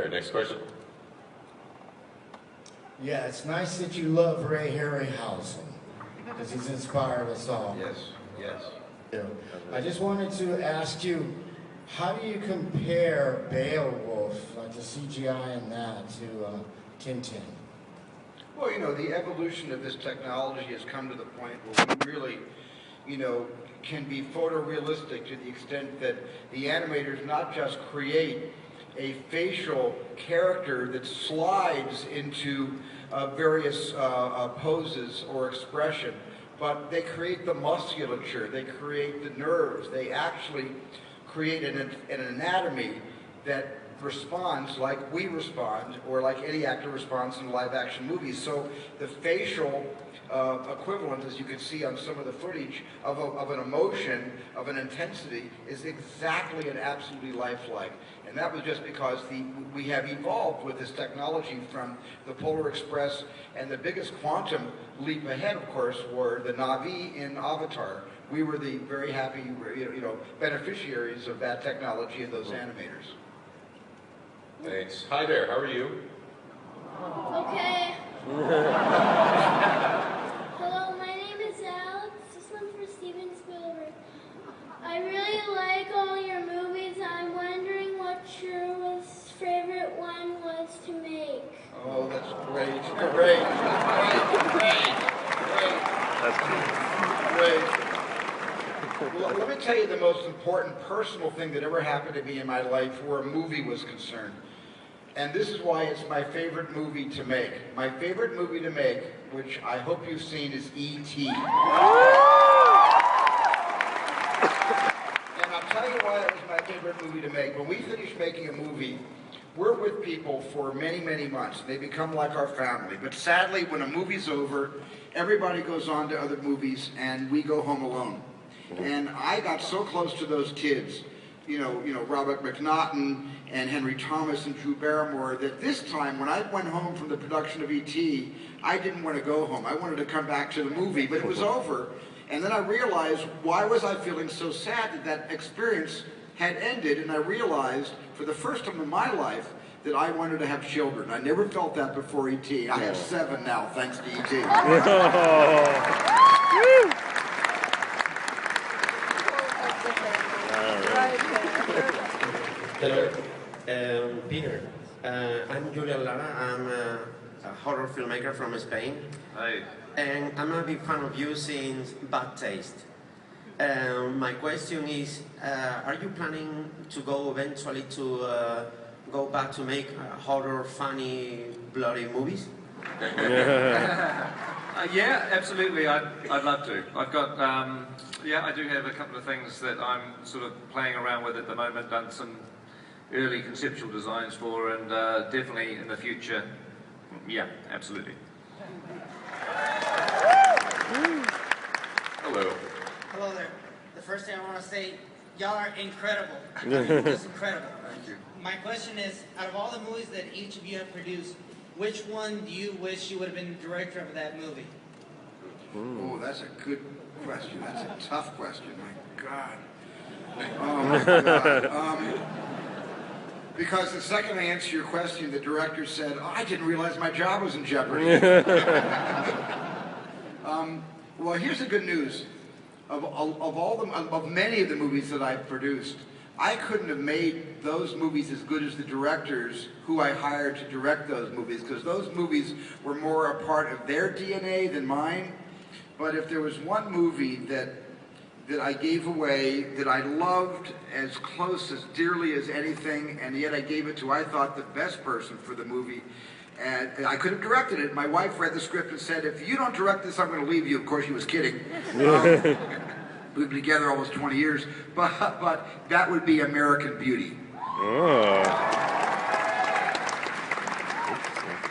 right, next question. Yeah, it's nice that you love Ray Harryhausen, because he's inspired us all. Yes, yes. Yeah. I just wanted to ask you, how do you compare Beowulf, like the CGI in that, to Tintin? Well, you know, the evolution of this technology has come to the point where we really, you know, can be photorealistic to the extent that the animators not just create a facial character that slides into various poses or expression, but they create the musculature, they create the nerves, they actually create an anatomy that responds like we respond, or like any actor responds in live action movies. So the facial equivalent, as you can see on some of the footage, of an emotion, of an intensity, is exactly and absolutely lifelike. And that was just because we have evolved with this technology from the Polar Express, and the biggest quantum leap ahead, of course, were the Na'vi in Avatar. We were the very happy, you know, beneficiaries of that technology and those animators. Thanks. Hi there, how are you? Okay. Hello, my name is Alex. This one's for Steven Spielberg. I really like all your movies. I'm wondering what your favorite one was to make. Oh, that's great. Great. Great. Great. Well, let me tell you the most important personal thing that ever happened to me in my life where a movie was concerned. And this is why it's my favorite movie to make. My favorite movie to make, which I hope you've seen, is E.T. And I'll tell you why it was my favorite movie to make. When we finish making a movie, we're with people for many, many months. They become like our family. But sadly, when a movie's over, everybody goes on to other movies, and we go home alone. And I got so close to those kids, you know, Robert McNaughton and Henry Thomas and Drew Barrymore, that this time when I went home from the production of E.T., I didn't want to go home. I wanted to come back to the movie, but it was over. And then I realized, why was I feeling so sad that that experience had ended? And I realized, for the first time in my life, that I wanted to have children. I never felt that before E.T. I have 7 now, thanks to E.T. Hello, Peter. I'm Julian Lara. I'm a horror filmmaker from Spain. Hi. And I'm a big fan of you since Bad Taste. My question is, are you planning to go eventually to go back to make horror, funny, bloody movies? Yeah, absolutely. I'd love to. I've got, yeah, I do have a couple of things that I'm sort of playing around with at the moment, done some early conceptual designs for, and definitely in the future, yeah, absolutely. Hello. Hello there. The first thing I want to say, y'all are incredible. Just incredible. Thank you. My question is, out of all the movies that each of you have produced, which one do you wish you would have been the director of that movie? Oh, that's a good question. That's a tough question. My God. Oh, my God. Because the second I answered your question, the director said, oh, I didn't realize my job was in jeopardy. Well, here's the good news. Of many of the movies that I've produced, I couldn't have made those movies as good as the directors who I hired to direct those movies, because those movies were more a part of their DNA than mine. But if there was one movie that I gave away, that I loved as close, as dearly as anything, and yet I gave it to, I thought, the best person for the movie, and I could have directed it. My wife read the script and said, if you don't direct this, I'm going to leave you. Of course, she was kidding. We've been together almost 20 years, but that would be American Beauty. Oh.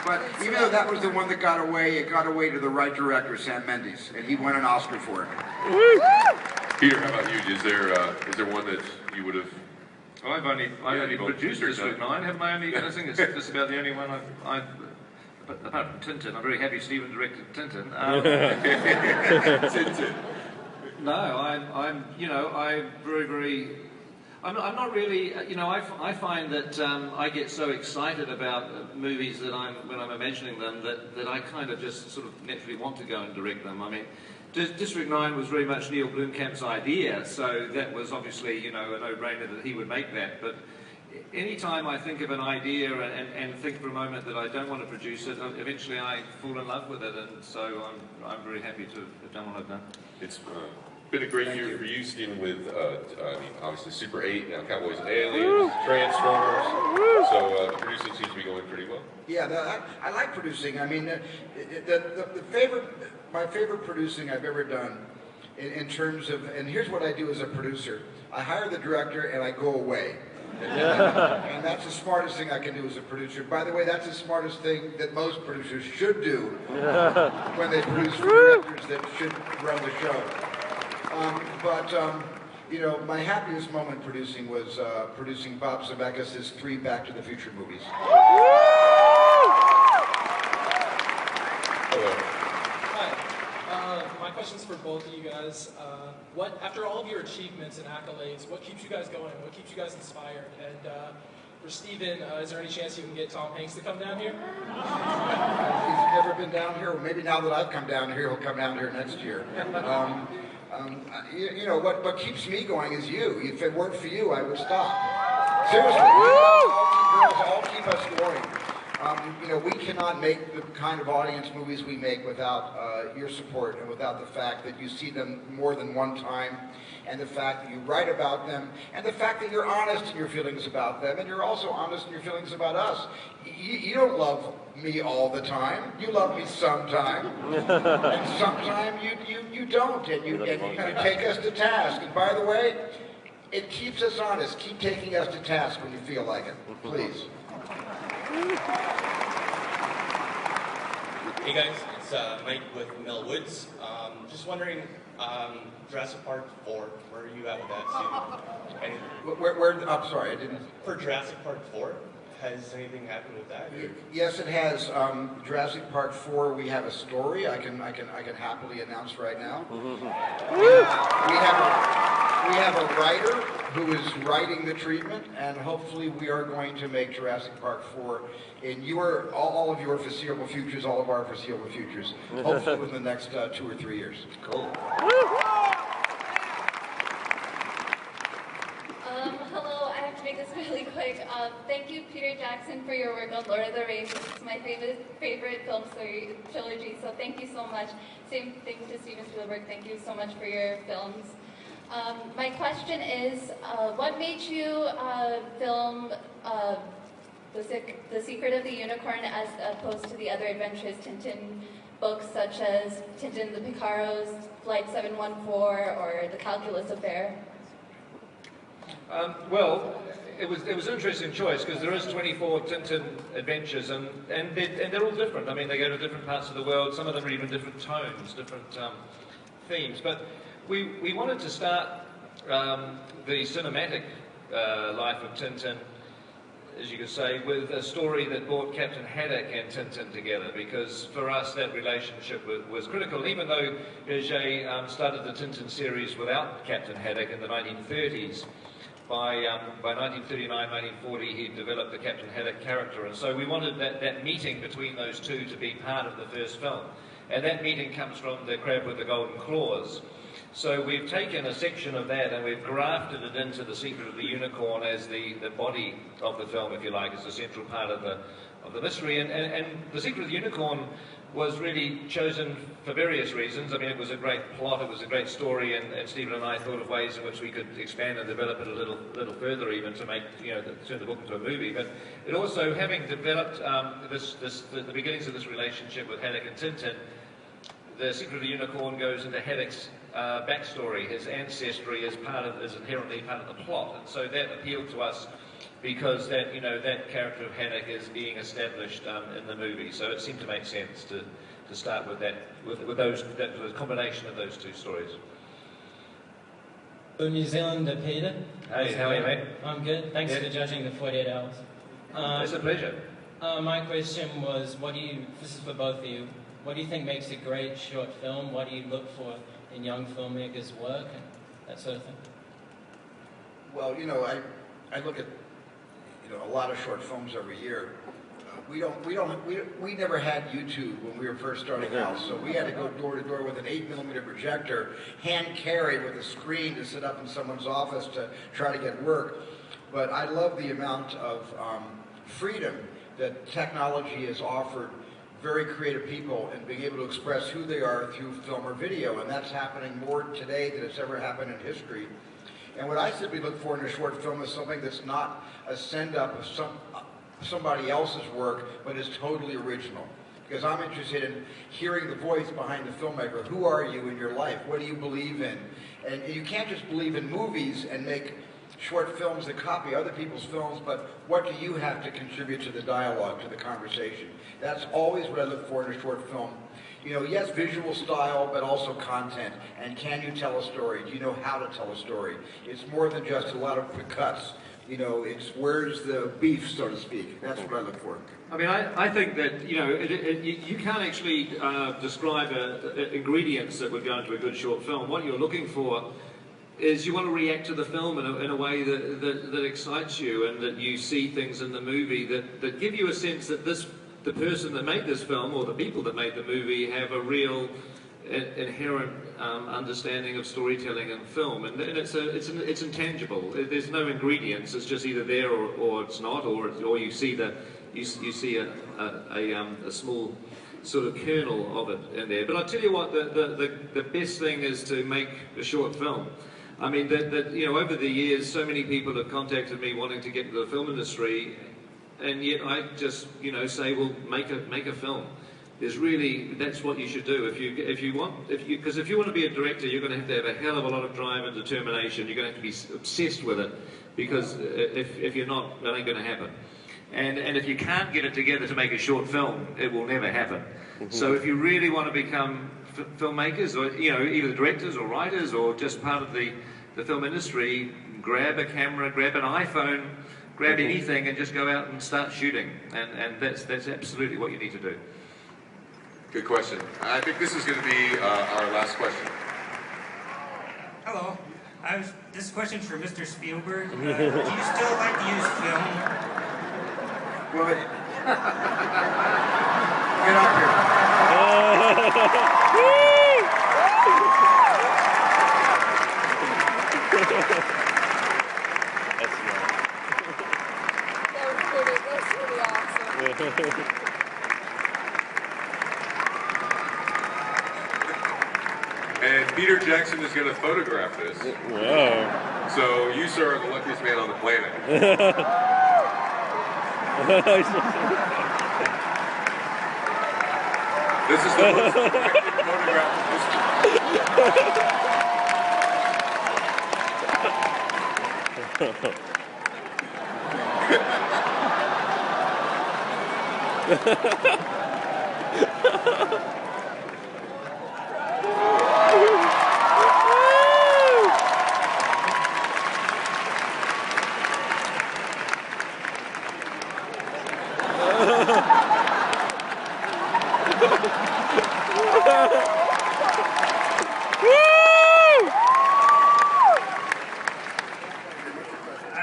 But even though that was the one that got away, it got away to the right director, Sam Mendes, and he won an Oscar for it. Peter, how about you? Is there one that you would have? I've only produced this with 9, haven't I? I think it's just about the only one I've but apart from Tintin, I'm very happy Stephen directed Tintin. Tintin. No, I'm, you know, I I'm not really, you know, I find that I get so excited about movies that when I'm imagining them that I kind of just sort of naturally want to go and direct them. I mean, District 9 was very much Neil Blomkamp's idea, so that was obviously, you know, a no-brainer that he would make that. But anytime I think of an idea and think for a moment that I don't want to produce it, eventually I fall in love with it, and so I'm very happy to have done what I've done. It's been a great year for you, Stephen, with, I mean, obviously Super 8, now Cowboys and Aliens, Transformers, so the producing seems to be going pretty well. Yeah, I like producing. I mean, my favorite producing I've ever done in terms of, and here's what I do as a producer. I hire the director and I go away. And that's the smartest thing I can do as a producer. By the way, that's the smartest thing that most producers should do when they produce for directors that should run the show. You know, my happiest moment producing was producing Bob Zemeckis' 3 Back to the Future movies. Hi. My question's for both of you guys. After all of your achievements and accolades, what keeps you guys going? What keeps you guys inspired? And for Stephen, is there any chance you can get Tom Hanks to come down here? He's never been down here. Well, maybe now that I've come down here, he'll come down here next year. You know, what keeps me going is you. If it weren't for you, I would stop. Seriously. All keep us going. You know, we cannot make the kind of audience movies we make without your support and without the fact that you see them more than one time, and the fact that you write about them, and the fact that you're honest in your feelings about them, and you're also honest in your feelings about us. You don't love me all the time. You love me sometime, and sometime you don't, and you take us to task. And by the way, it keeps us honest. Keep taking us to task when you feel like it, please. Hey guys, it's Mike with Mill Woods. Just wondering, Jurassic Park 4, where are you at with that? I'm sorry, I didn't. For Jurassic Park 4, has anything happened with that? Yes, it has. Jurassic Park 4, we have a story I can happily announce right now. We have a writer who is writing the treatment, and hopefully we are going to make Jurassic Park 4 in all of your foreseeable futures, all of our foreseeable futures, hopefully within the next 2 or 3 years. Cool. Hello, I have to make this really quick. Thank you, Peter Jackson, for your work on Lord of the Rings. It's my favorite film trilogy, so thank you so much. Same thing to Steven Spielberg. Thank you so much for your films. My question is, what made you film The Secret of the Unicorn as opposed to the other adventurous Tintin books such as Tintin the Picaro's Flight 714 or The Calculus Affair? Well, it was an interesting choice because there is 24 Tintin adventures and they're all different. I mean, they go to different parts of the world. Some of them are even different tones, different themes. But we wanted to start the cinematic life of Tintin, as you could say, with a story that brought Captain Haddock and Tintin together, because for us that relationship was critical. Even though Hergé started the Tintin series without Captain Haddock in the 1930s, by 1939, 1940, he developed the Captain Haddock character, and so we wanted that meeting between those two to be part of the first film. And that meeting comes from The Crab with the Golden Claws. So we've taken a section of that and we've grafted it into The Secret of the Unicorn as the body of the film, if you like, as a central part of the mystery. And The Secret of the Unicorn was really chosen for various reasons. I mean, it was a great plot, it was a great story, and Stephen and I thought of ways in which we could expand and develop it a little further, even to make, turn the book into a movie. But it also, having developed the beginnings of this relationship with Haddock and Tintin, The Secret of the Unicorn goes into Haddock's backstory. His ancestry is inherently part of the plot, and so that appealed to us because that character of Haddock is being established in the movie. So it seemed to make sense to start with the combination of those two stories. From New Zealand, Peter. Hey, how are you, mate? I'm good. Thanks for judging the 48 hours. It's a pleasure. My question was, this is for both of you, what do you think makes a great short film? What do you look for in young filmmakers' work and that sort of thing? Well, you know, I look at, you know, a lot of short films every year. We never had YouTube when we were first starting out, so we had to go door to door with an 8mm projector, hand carried with a screen to sit up in someone's office to try to get work. But I love the amount of freedom that technology has offered very creative people and being able to express who they are through film or video, and that's happening more today than it's ever happened in history. And what I simply look for in a short film is something that's not a send-up of somebody else's work, but is totally original. Because I'm interested in hearing the voice behind the filmmaker. Who are you in your life? What do you believe in? And you can't just believe in movies and make short films that copy other people's films, but what do you have to contribute to the dialogue, to the conversation? That's always what I look for in a short film. You know, yes, visual style, but also content. And can you tell a story? Do you know how to tell a story? It's more than just a lot of quick cuts. You know, it's where's the beef, so to speak. That's what I look for. I mean, I think that, you know, you can't actually describe ingredients that would go into a good short film. What you're looking for is you want to react to the film in a way that excites you, and that you see things in the movie that give you a sense that the person that made this film, or the people that made the movie, have a real inherent understanding of storytelling and film, and it's intangible. There's no ingredients. It's just either there or it's not, or you see you see a small sort of kernel of it in there. But I tell you what, the best thing is to make a short film. I mean, you know, over the years, so many people have contacted me wanting to get into the film industry, and yet I just, you know, say, well, make a film. That's what you should do because if you want to be a director, you're going to have a hell of a lot of drive and determination. You're going to have to be obsessed with it, because if you're not, that ain't going to happen. And if you can't get it together to make a short film, it will never happen. So if you really want to become filmmakers, or, you know, either directors or writers or just part of the film industry, grab a camera, grab an iPhone, grab anything and just go out and start shooting. And that's absolutely what you need to do. Good question. I think this is going to be our last question. Hello. This question's for Mr. Spielberg. Do you still like to use film? Well, get up here. That's pretty awesome. And Peter Jackson is going to photograph this. Wow. So you, sir, are the luckiest man on the planet. This is the most effective photograph of history.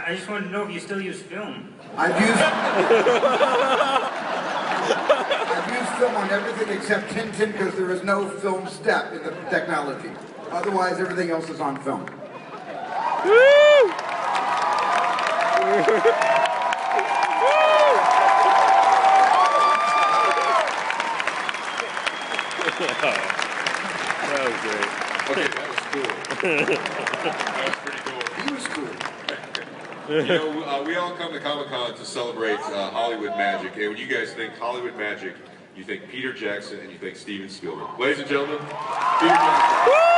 I just wanted to know if you still use film. I've used film on everything except Tintin, because there is no film step in the technology. Otherwise, everything else is on film. That was great. Okay, that was cool. That was pretty cool. He was cool. You know, we all come to Comic-Con to celebrate Hollywood magic, and when you guys think Hollywood magic, you think Peter Jackson and you think Steven Spielberg. Ladies and gentlemen, Peter Jackson.